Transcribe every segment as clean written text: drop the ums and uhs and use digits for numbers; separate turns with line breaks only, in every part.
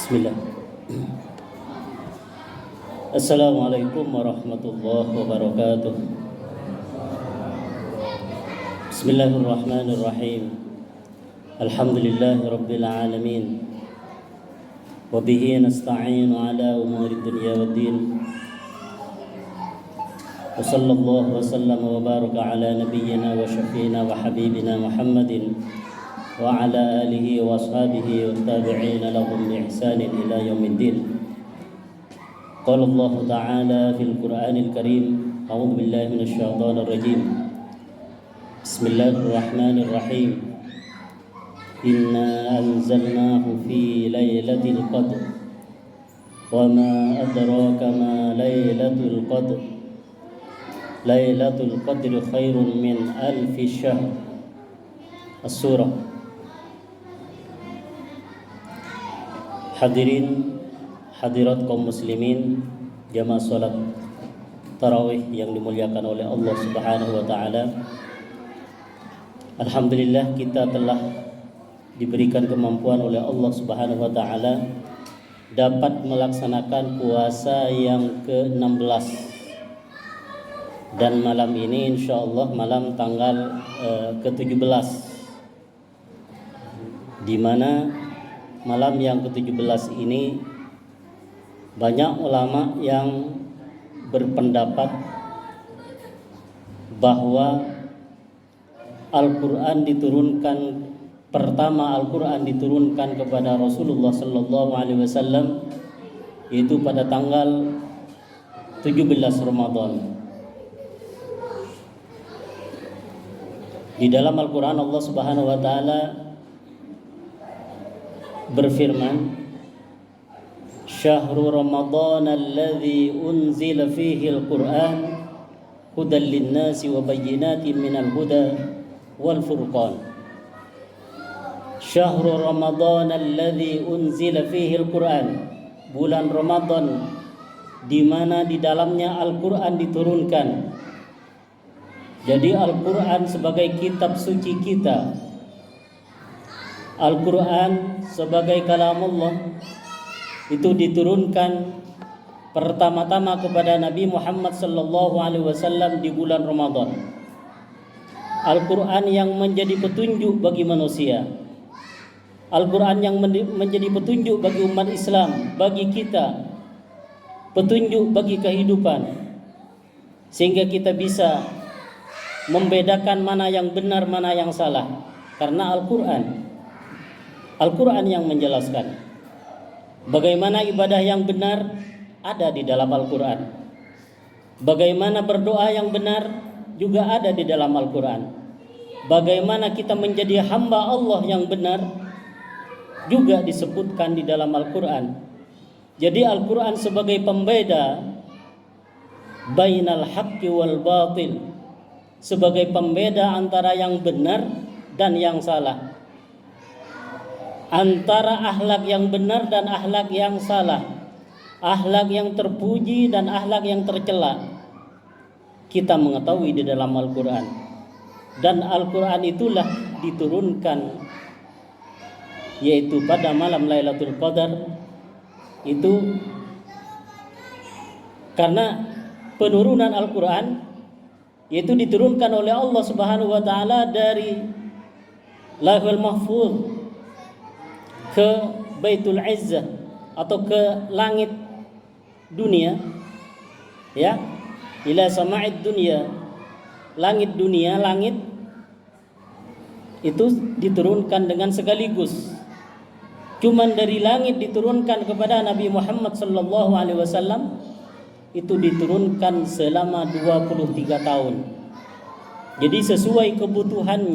Bismillah. Assalamualaikum warahmatullahi wabarakatuh. Bismillahirrahmanirrahim. Alhamdulillahi rabbil alamin. Wa bihi nasta'inu ala umuri dunya waddin. Wa sallallahu wa sallama wa baraka ala nabiyyina wa syafiina wa habibina Muhammadin wa ala alihi wa ashabihi wa tabi'ina lahum bi ihsanin ila yaumiddin. Qala Allah Ta'ala fil Qur'anil Karim, a'udzu billahi minasy syaithanir rajim. Bismillahirrahmanirrahim. Inna anzalnahu fi lailatul qadr. Wa ma adraka ma lailatul qadr. Lailatul qadri khairun min alfi syahr. As-surah. Hadirin hadirat kaum muslimin jamaah salat tarawih yang dimuliakan oleh Allah Subhanahu wa taala. Alhamdulillah kita telah diberikan kemampuan oleh Allah Subhanahu wa taala dapat melaksanakan puasa yang ke-16. Dan malam ini insyaallah malam tanggal ke-17, di mana malam yang ke-17 ini banyak ulama yang berpendapat bahwa Al-Quran diturunkan, pertama Al-Quran diturunkan kepada Rasulullah sallallahu alaihi wasallam yaitu pada tanggal 17 Ramadan. Di dalam Al-Quran Allah Subhanahu wa taala berfirman, Syahrul Ramadan alladzi unzila fihi al-Qur'an hudan lin-nasi wa bayyinatin minal huda wal furqan. Syahrul Ramadan alladzi unzila fihi al-Qur'an, bulan Ramadan di mana di dalamnya Al-Qur'an diturunkan. Jadi Al-Qur'an sebagai kitab suci kita, Al-Quran sebagai kalam Allah itu diturunkan pertama-tama kepada Nabi Muhammad sallallahu alaihi wasallam di bulan Ramadan. Al-Quran yang menjadi petunjuk bagi manusia, Al-Quran yang menjadi petunjuk bagi umat Islam, bagi kita, petunjuk bagi kehidupan, sehingga kita bisa membedakan mana yang benar, mana yang salah. Karena Al-Quran yang menjelaskan bagaimana ibadah yang benar ada di dalam Al-Quran. Bagaimana berdoa yang benar juga ada di dalam Al-Quran. Bagaimana kita menjadi hamba Allah yang benar juga disebutkan di dalam Al-Quran. Jadi Al-Quran sebagai pembeda bainal haqqi wal batil, sebagai pembeda antara yang benar dan yang salah, antara akhlak yang benar dan akhlak yang salah, akhlak yang terpuji dan akhlak yang tercela. Kita mengetahui di dalam Al-Quran, dan Al-Quran itulah diturunkan yaitu pada malam Lailatul Qadar itu, karena penurunan Al-Quran yaitu diturunkan oleh Allah Subhanahu wa taala dari Lauhul Mahfuz ke Baitul Izzah atau ke langit dunia, ya, ila sama'id dunia, langit dunia, langit itu diturunkan dengan sekaligus. Cuman dari langit diturunkan kepada Nabi Muhammad sallallahu alaihi wasallam itu diturunkan selama 23 tahun. Jadi sesuai kebutuhan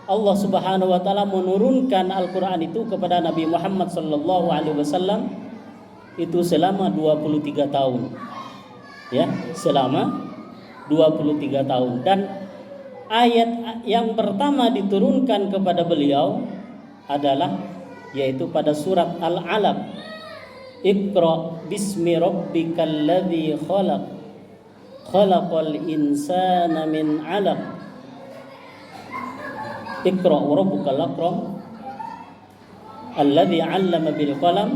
Allah Subhanahu wa taala menurunkan Al-Qur'an itu kepada Nabi Muhammad sallallahu alaihi wasallam itu selama 23 tahun. Ya, selama 23 tahun. Dan ayat yang pertama diturunkan kepada beliau adalah yaitu pada surat Al-Alaq. Iqra bismi rabbikal ladzi khalaq. Khalaqal insana min 'alaq. Iqra wa rabbukal akram Alladzi 'allama bil qalam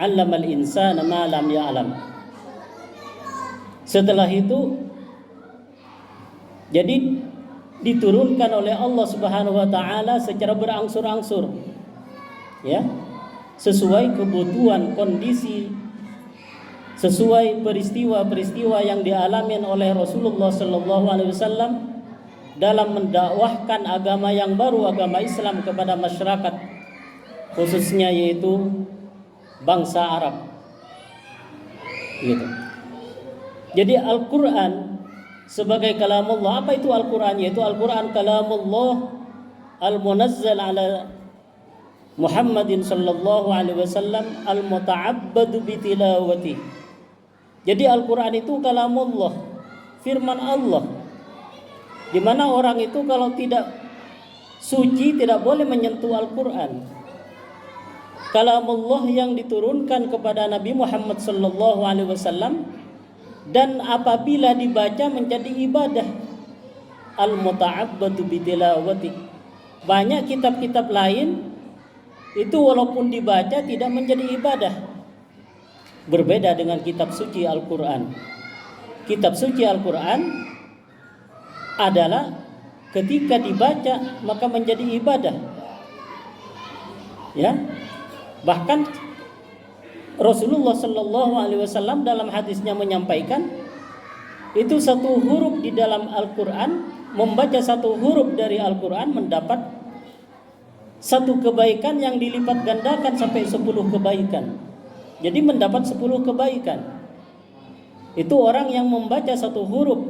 'allamal insana ma lam ya'lam. Setelah itu jadi diturunkan oleh Allah Subhanahu wa taala secara berangsur-angsur, ya, sesuai kebutuhan kondisi, sesuai peristiwa-peristiwa yang dialami oleh Rasulullah sallallahu alaihi wasallam dalam mendakwahkan agama yang baru, agama Islam, kepada masyarakat khususnya yaitu bangsa Arab. Gitu. Jadi Al-Qur'an sebagai kalamullah. Apa itu Al-Qur'an? Yaitu Al-Qur'an kalamullah al-munazzal ala Muhammadin sallallahu alaihi wasallam al-muta'abbadu bitilawati. Jadi Al-Qur'an itu kalamullah, firman Allah, di mana orang itu kalau tidak suci tidak boleh menyentuh Al-Qur'an. Kalamullah yang diturunkan kepada Nabi Muhammad sallallahu alaihi wasallam, dan apabila dibaca menjadi ibadah. Al-muta'abbadu bitilawati. Banyak kitab-kitab lain itu walaupun dibaca tidak menjadi ibadah. Berbeda dengan kitab suci Al-Qur'an. Kitab suci Al-Qur'an adalah ketika dibaca maka menjadi ibadah. Ya. Bahkan Rasulullah sallallahu alaihi wasallam dalam hadisnya menyampaikan, itu satu huruf di dalam Al-Qur'an, membaca satu huruf dari Al-Qur'an mendapat satu kebaikan yang dilipat gandakan sampai 10 kebaikan. Jadi mendapat 10 kebaikan. Itu orang yang membaca satu huruf.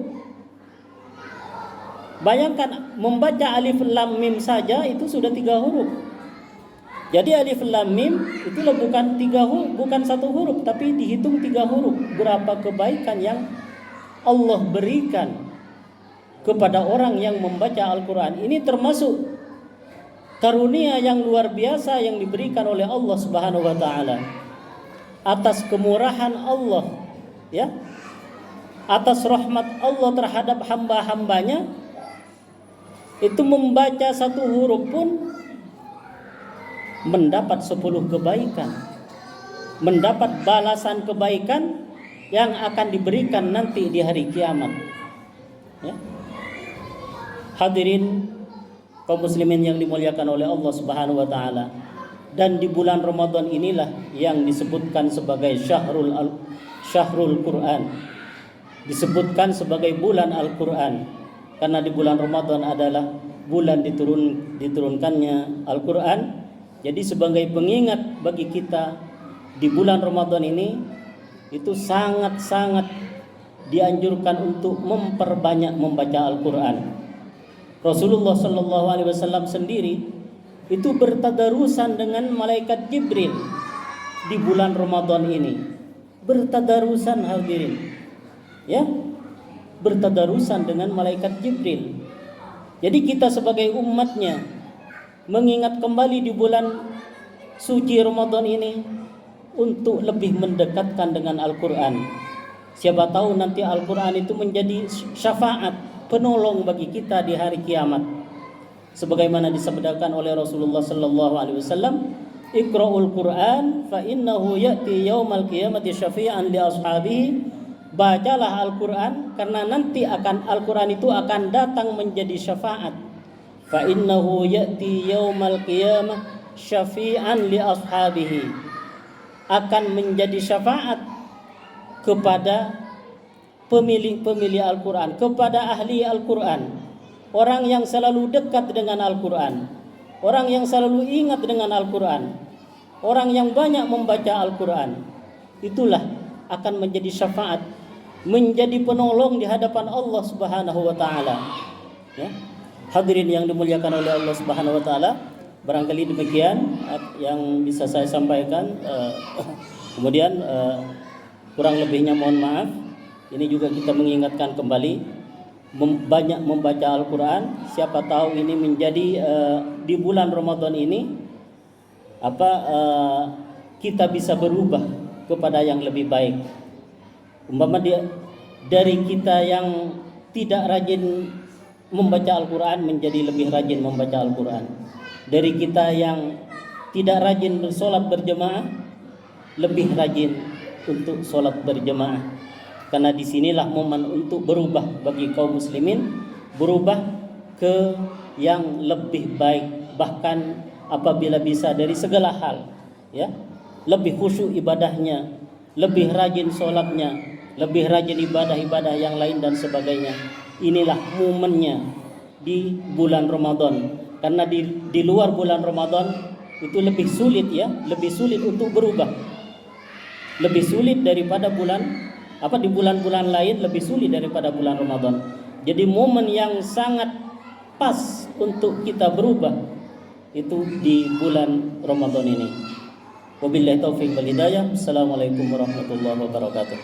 Bayangkan membaca alif lam mim saja itu sudah 3 huruf. Jadi alif lam mim itulah bukan satu huruf, tapi dihitung 3 huruf. Berapa kebaikan yang Allah berikan kepada orang yang membaca Al-Qur'an. Ini termasuk karunia yang luar biasa yang diberikan oleh Allah Subhanahu wa taala. Atas kemurahan Allah, ya. Atas rahmat Allah terhadap hamba-hambanya, itu membaca satu huruf pun mendapat 10 kebaikan, mendapat balasan kebaikan yang akan diberikan nanti di hari kiamat, ya. Hadirin kaum muslimin yang dimuliakan oleh Allah Subhanahu wa taala, dan di bulan Ramadan inilah yang disebutkan sebagai Syahrul Quran, disebutkan sebagai bulan Al-Quran, karena di bulan Ramadan adalah bulan diturunkannya Al-Quran. Jadi sebagai pengingat bagi kita di bulan Ramadan ini, itu sangat-sangat dianjurkan untuk memperbanyak membaca Al-Quran. Rasulullah sallallahu alaihi wasallam sendiri itu bertadarusan dengan malaikat Jibril di bulan Ramadan ini. Bertadarusan, hadirin. Ya, bertadarusan dengan malaikat Jibril. Jadi kita sebagai umatnya mengingat kembali di bulan suci Ramadan ini untuk lebih mendekatkan dengan Al-Quran. Siapa tahu nanti Al-Quran itu menjadi syafaat, penolong bagi kita di hari kiamat. Sebagaimana disabdakan oleh Rasulullah sallallahu alaihi wasallam, "Iqra'ul Qur'an fa innahu ya'ti yaumal qiyamati syafi'an li ashabihi." Bacalah Al-Quran karena nanti Al-Quran itu akan datang menjadi syafaat. Fa innahu ya'ti yaumal qiyamah syafi'an li ashabihi. Akan menjadi syafaat kepada pemilik Al-Quran, kepada ahli Al-Quran, orang yang selalu dekat dengan Al-Quran, orang yang selalu ingat dengan Al-Quran, orang yang banyak membaca Al-Quran. Itulah akan menjadi syafaat, menjadi penolong di hadapan Allah Subhanahu wa taala. Ya. Hadirin yang dimuliakan oleh Allah Subhanahu wa taala, barangkali demikian yang bisa saya sampaikan. Kemudian kurang lebihnya mohon maaf. Ini juga kita mengingatkan kembali banyak membaca Al-Quran. Siapa tahu ini menjadi di bulan Ramadan ini kita bisa berubah kepada yang lebih baik. Umpama dari kita yang tidak rajin membaca Al-Quran menjadi lebih rajin membaca Al-Quran. Dari kita yang tidak rajin bersolat berjemaah, lebih rajin untuk solat berjemaah. Karena disinilah momen untuk berubah bagi kaum muslimin, berubah ke yang lebih baik, bahkan apabila bisa dari segala hal, ya, lebih khusyuk ibadahnya, lebih rajin solatnya, lebih rajin ibadah-ibadah yang lain dan sebagainya. Inilah momennya di bulan Ramadan. Karena di luar bulan Ramadan itu lebih sulit, ya, lebih sulit untuk berubah. Lebih sulit daripada di bulan-bulan lain, lebih sulit daripada bulan Ramadan. Jadi momen yang sangat pas untuk kita berubah itu di bulan Ramadan ini. Wabillahi taufiq wal hidayah. Assalamualaikum warahmatullahi wabarakatuh.